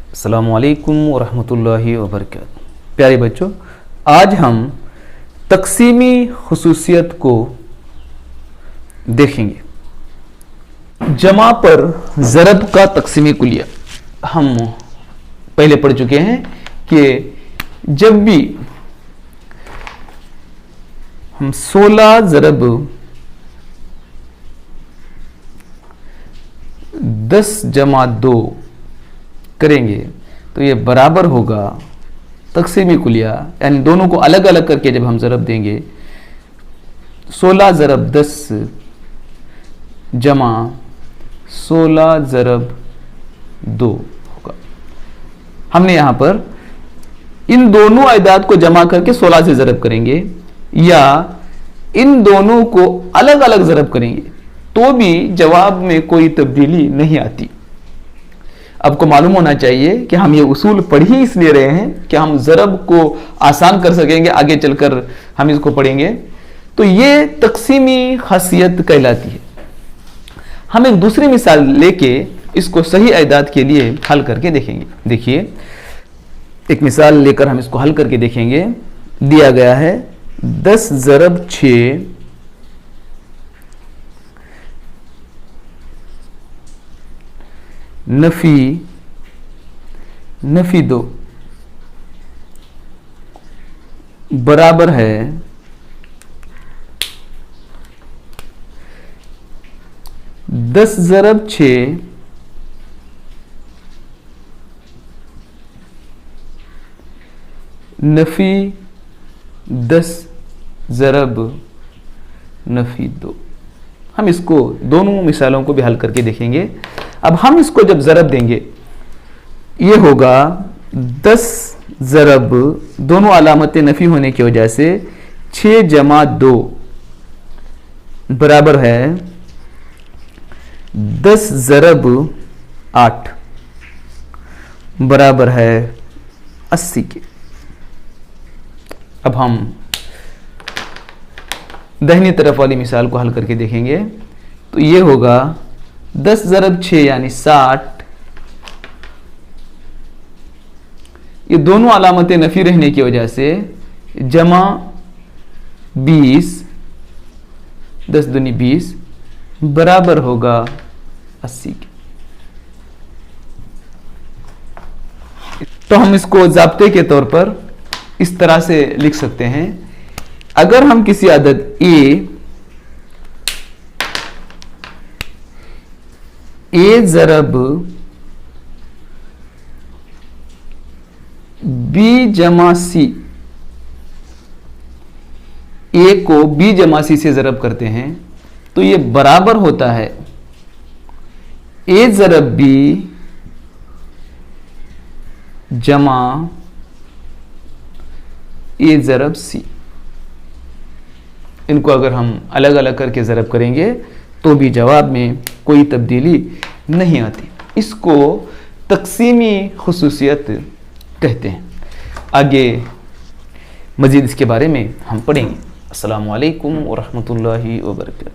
अस्सलामु अलैकुम वरहमतुल्लाहि वबरकातुहू। प्यारे बच्चों, आज हम तक़सीमी खुसूसियत को देखेंगे। जमा पर ज़रब का तक़सीमी कुलिया हम पहले पढ़ चुके हैं कि जब भी हम 16 ज़रब 10 जमा 2 करेंगे तो ये बराबर होगा तक़सीमी कुलिया, यानी दोनों को अलग अलग करके जब हम ज़रब देंगे 16 ज़रब 10 जमा 16 ज़रब 2 होगा। हमने यहाँ पर इन दोनों अदाद को जमा करके 16 से ज़रब करेंगे या इन दोनों को अलग अलग ज़रब करेंगे तो भी जवाब में कोई तब्दीली नहीं आती। आपको मालूम होना चाहिए कि हम ये उसूल पढ़ ही इसलिए रहे हैं कि हम ज़रब को आसान कर सकेंगे, आगे चलकर हम इसको पढ़ेंगे। तो ये तक़सीमी खासियत कहलाती है। हम एक दूसरी मिसाल लेके इसको सही अदाद के लिए हल करके देखेंगे। देखिए, एक मिसाल लेकर हम इसको हल करके देखेंगे। दिया गया है 10 ज़रब 6 नफी 2 बराबर है 10 ज़रब 6 नफी 10 ज़रब नफी 2। हम इसको दोनों मिसालों को भी हल करके देखेंगे। अब हम इसको जब ज़रब देंगे ये होगा 10 ज़रब, दोनों अलामतें नफ़ी होने की वजह से 6 जमा 2 बराबर है 10 ज़रब 8 बराबर है 80 के। अब हम दाहिनी तरफ वाली मिसाल को हल करके देखेंगे तो ये होगा 10 ज़रब 6 यानी 60। ये दोनों अलामतें नफ़ी रहने की वजह से जमा 20, 10 दूनी 20 बराबर होगा 80 के। तो हम इसको ज़ाब्ते के तौर पर इस तरह से लिख सकते हैं। अगर हम किसी अदद ए ज़रब बी जमा सी, ए को बी जमा सी से ज़रब करते हैं तो ये बराबर होता है ए ज़रब बी जमा ए ज़रब सी। इनको अगर हम अलग अलग करके ज़रब करेंगे तो भी जवाब में कोई तब्दीली नहीं आती। इसको तक़सीमी खुसूसियत कहते हैं। आगे मज़ीद इसके बारे में हम पढ़ेंगे। अस्सलामु अलैकुम वरहमतुल्लाहि वबरकातुहू।